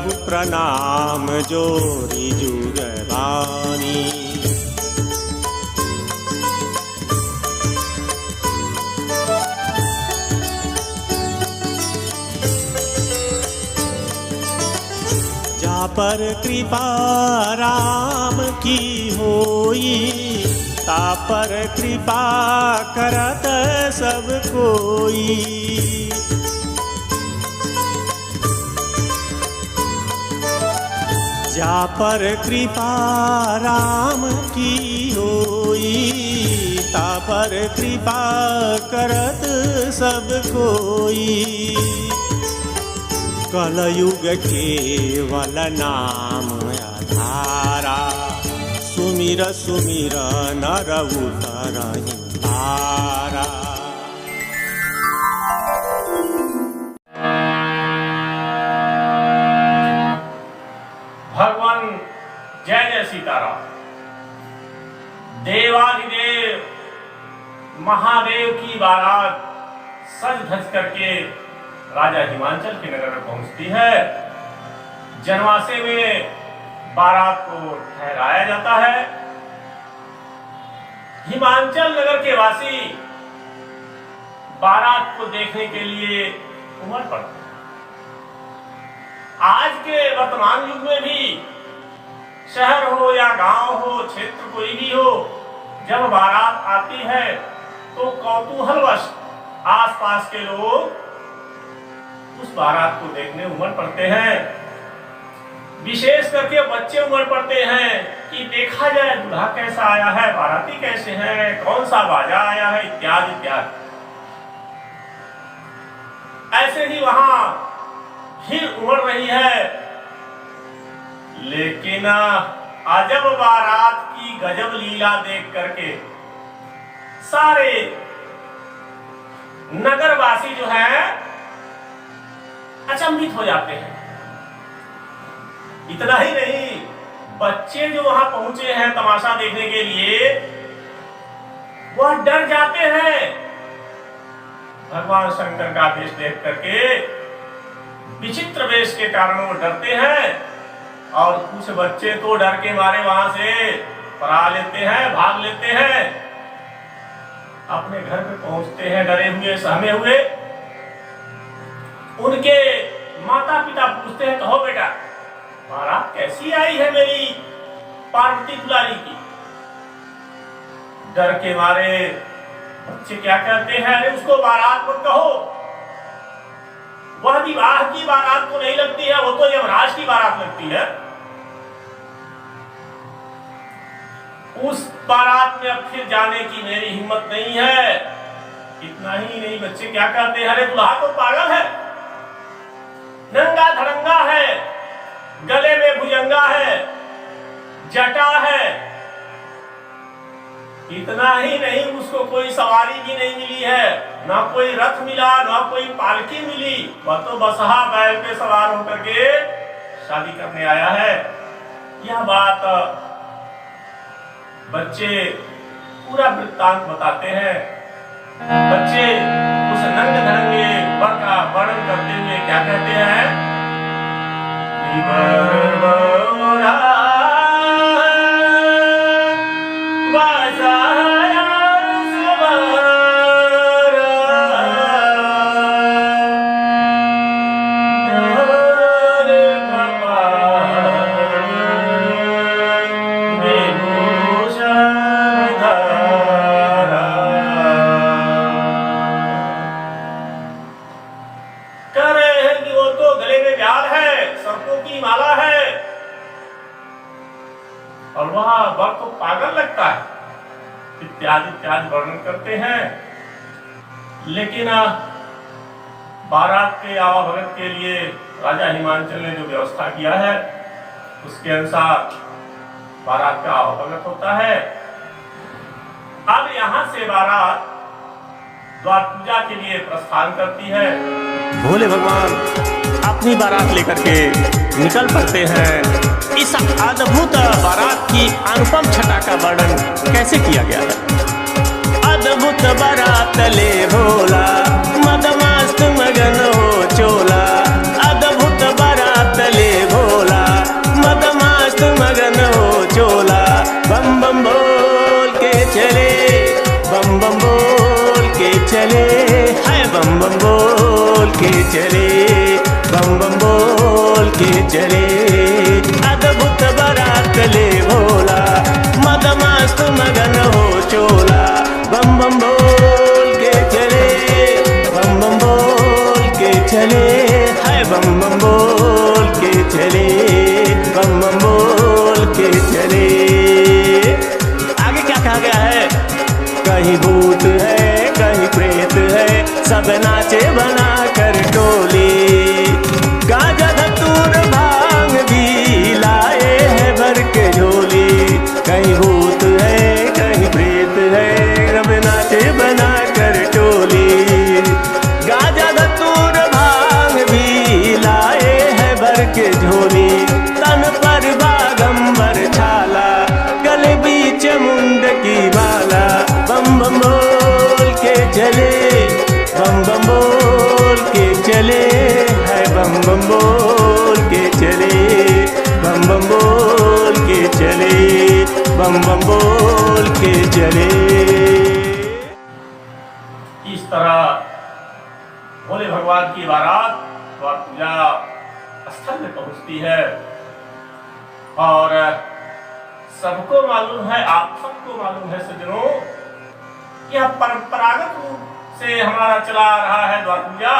प्रभु प्रणाम जोरी जुग बानी। जा पर कृपा राम की होई, ता पर कृपा करत सब कोई। जा पर कृपा राम की होई, ता पर कृपा करत सब कोई। कलयुग केवल नाम आधारा, सुमिर सुमिर नर उतरहि पारा। भगवान जय जय सीताराम। देवाधिदेव महादेव की बारात सज धज करके राजा हिमांचल के नगर में पहुंचती है। जनवासे में बारात को ठहराया जाता है। हिमांचल नगर के वासी बारात को देखने के लिए उमड़ पड़ते हैं। आज के वर्तमान युग में भी शहर हो या गांव हो, क्षेत्र कोई भी हो, जब बारात आती है तो कौतूहलवश आसपास के लोग उस बारात को देखने उमड़ पड़ते हैं। विशेष करके बच्चे उमड़ पड़ते हैं कि देखा जाए दूल्हा कैसा आया है, बाराती कैसे हैं, कौन सा बाजा आया है, इत्यादि इत्यादि। ऐसे ही वहां भीड़ उमड़ रही है। लेकिन अजब बारात की गजब लीला देख करके सारे नगरवासी जो है अचंभित हो जाते हैं। इतना ही नहीं, बच्चे जो वहां पहुंचे हैं तमाशा देखने के लिए, वह डर जाते हैं। भगवान शंकर का वेश देख करके, विचित्र वेश के कारण वो डरते हैं। और कुछ बच्चे तो डर के मारे वहां से परा लेते हैं, भाग लेते हैं, अपने घर पे पहुंचते हैं डरे हुए, सहमे हुए। उनके माता पिता पूछते हैं, कहो बेटा बारात कैसी आई है मेरी पार्वती दुलारी की। डर के मारे बच्चे क्या कहते हैं, अरे उसको बारात मत कहो, वह विवाह की बारात तो नहीं लगती है, वो तो यमराज की बारात लगती है। उस बारात में अब फिर जाने की मेरी हिम्मत नहीं है। इतना ही नहीं, बच्चे क्या कहते हैं, अरे दूल्हा तो पागल है, नंगा धड़ंगा है, गले में भुजंगा है, जटा है। इतना ही नहीं, उसको कोई सवारी भी नहीं मिली है, ना कोई रथ मिला, ना कोई पालकी मिली। वह तो बसहा बैल पे सवार होकर के शादी करने आया है। यह बात बच्चे पूरा वृत्तांत बताते हैं। बच्चे उस नंग धड़ंगे वर का वर्णन करते हुए क्या कहते हैं, और वह वर तो पागल लगता है, इत्यादि इत्यादि वर्णन करते हैं। लेकिन बारात के आवाभगत के लिए राजा हिमांचल ने जो व्यवस्था किया है, उसके अनुसार बारात का आवाभगत होता है। अब यहाँ से बारात द्वार पूजा के लिए प्रस्थान करती है। भोले भगवान अपनी बारात लेकर के निकल पड़ते हैं। इस अद्भुत बारात की अनुपम छटा का वर्णन कैसे किया गया है। अद्भुत बारात ले भोला, मदमस्त मगन हो चोला। अद्भुत बारात ले भोला, चले, अद्भुत बारात ले भोला, मदमस्त मगन हो चोला। बम बम बोल के चले, बम बम बोल के चले, है बम बम बोल के चले, बम बम बोल के चले। आगे क्या कहा गया है? कहीं भूत है, कहीं प्रेत है, सब नाचे बना कर टोली। गांजा धतूर भांग भी लाए हैं भर के झोली। कहीं भूत है, कहीं प्रेत है, सब नाचे बना कर टोली। गांजा धतूर भांग भी लाए हैं भर के झोली। तन पर बागंबर छाला, गले बीच मुंड की माला। बम बम बोल के चले, बम बम बोल के चले, है बम बम बोल के चले, बम बम बोल के चले, बम बम बोल के चले। इस तरह भोले भगवान की बारात द्वार पूजा स्थल में पहुंचती है और सबको मालूम है, आप सबको मालूम है सज्जनों, यह परंपरागत रूप से हमारा चला आ रहा है द्वार पूजा।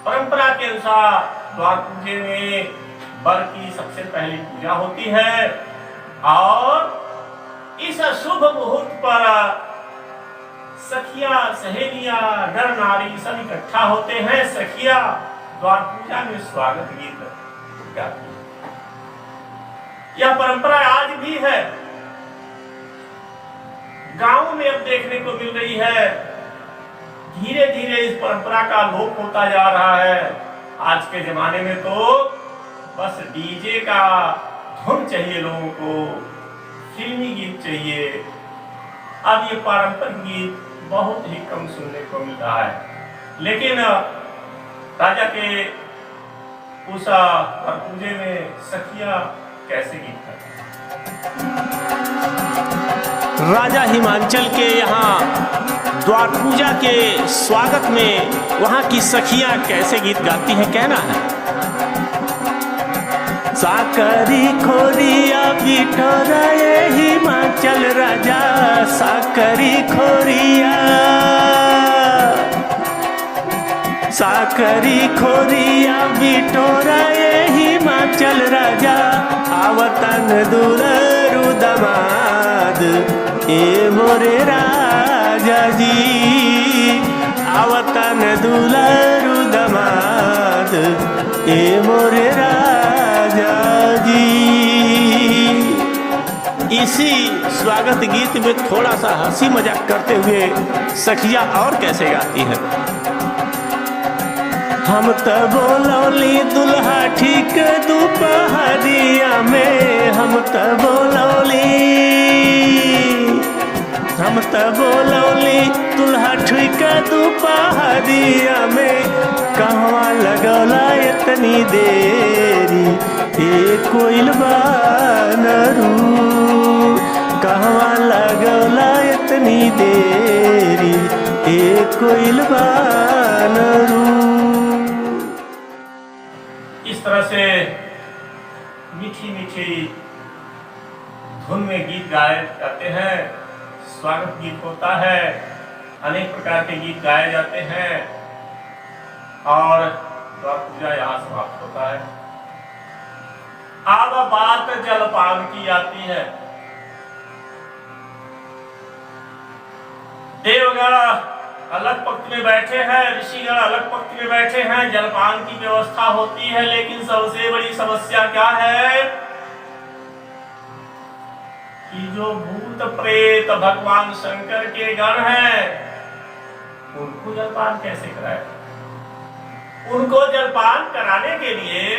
परंपरा के अनुसार द्वार पूजे में वर की सबसे पहली पूजा होती है और इस शुभ मुहूर्त पर सखिया सहेलियां नर नारी सब इकट्ठा होते हैं। सखिया द्वार पूजा में स्वागत गीत गाती है। यह परंपरा आज भी है, गांव में अब देखने को मिल रही है। धीरे धीरे इस परंपरा का लोप होता जा रहा है। आज के जमाने में तो बस डीजे का धुन चाहिए लोगों को, फिल्मी गीत चाहिए। अब ये पारंपरिक गीत बहुत ही कम सुनने को मिल रहा है। लेकिन राजा के उस पूजे में सखिया कैसे गीत गाती हैं? राजा हिमांचल के यहाँ द्वार पूजा के स्वागत में वहाँ की सखियाँ कैसे गीत गाती हैं, कहना है। साकरी खोरिया बिठोरा ये हिमाचल राजा, साकरी खोरिया, साकरी खोरिया बिठोरा ये हिमाचल राजा। आवतन दुलरु दमाद ए मोरे राजा जी, आवतन दुलरु दमाद ए मोरे राजा जी। इसी स्वागत गीत में थोड़ा सा हंसी मजाक करते हुए सखिया और कैसे गाती है। हम तो बोलौली दुल्हा ठीक दोपहरिया में, हम तो बोलौली, हम तो बोलौली दुल्हा ठीक दोपहरिया में। कहवा लगौला इतनी देरी ए कोइल बानरू, कहवा लगौला इतनी देरी ए कोइल बानरू। इस तरह से मीठी मीठी धुन में गीत गाए जाते हैं। स्वागत गीत होता है, अनेक प्रकार के गीत गाए जाते हैं और द्वार पूजा यहाँ समाप्त होता है। अब बात जलपान की आती है। देवगण अलग पंक्ति में बैठे हैं, ऋषिगण अलग पंक्ति में बैठे हैं, जलपान की व्यवस्था होती है। लेकिन सबसे बड़ी समस्या क्या है कि जो भूत प्रेत भगवान शंकर के गण हैं, उनको जलपान कैसे कराए? उनको जलपान कराने के लिए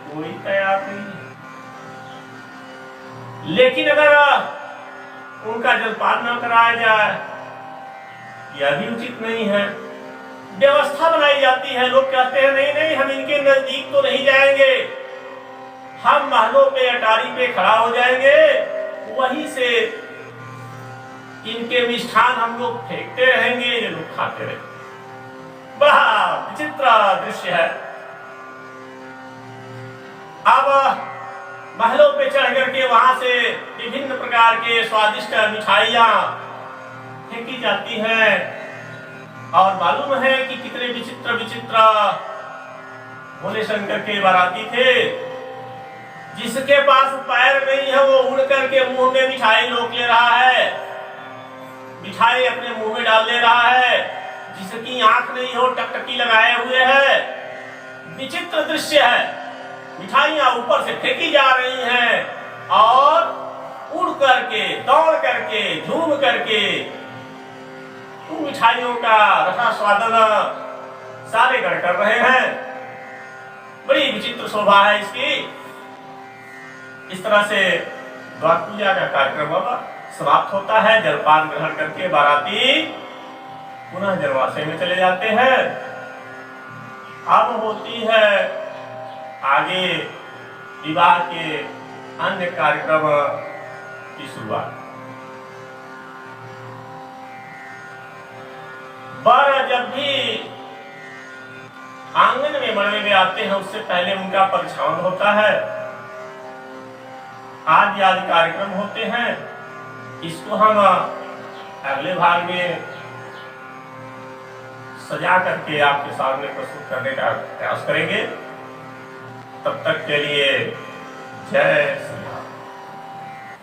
कोई तैयार नहीं है। लेकिन अगर उनका जलपान न कराया जाए, यह भी उचित नहीं है। व्यवस्था बनाई जाती है, लोग कहते हैं नहीं नहीं हम इनके नजदीक तो नहीं जाएंगे, हम महलों पे अटारी पे खड़ा हो जाएंगे, वहीं से इनके मिष्ठान हम लोग फेंकते रहेंगे, ये लोग खाते रहेंगे। बड़ा विचित्र दृश्य है। अब महलों पे चढ़ करके वहां से विभिन्न प्रकार के स्वादिष्ट मिठाइयां फेंकी जाती हैं और मालूम है कि कितने विचित्र विचित्र भोले शंकर के बाराती थे। जिसके पास पैर नहीं है वो उड़ करके मुंह में मिठाई लोक ले रहा है, मिठाई अपने मुंह में डाल ले रहा है। जिसकी आंख नहीं हो टकटकी लगाए हुए है। विचित्र दृश्य है, मिठाइयां ऊपर से फेंकी जा रही हैं और उड़ करके दौड़ करके झूम करके उन मिठाइयों का रसास्वादन सारे गढ़ कर रहे हैं। बड़ी विचित्र शोभा है इसकी। इस तरह से द्वार पूजा का कार्यक्रम अब समाप्त होता है। जलपान ग्रहण करके बाराती पुनः जलवासे में चले जाते हैं। अब होती है आगे विवाह के अन्य कार्यक्रम की शुरुआत। वर जब भी आंगन में मड़वे में आते हैं उससे पहले उनका परिछावन होता है, आदि आदि कार्यक्रम होते हैं। इसको हम अगले भाग में सजा करके आपके सामने प्रस्तुत करने का प्रयास करेंगे। तब तक के लिए जय श्री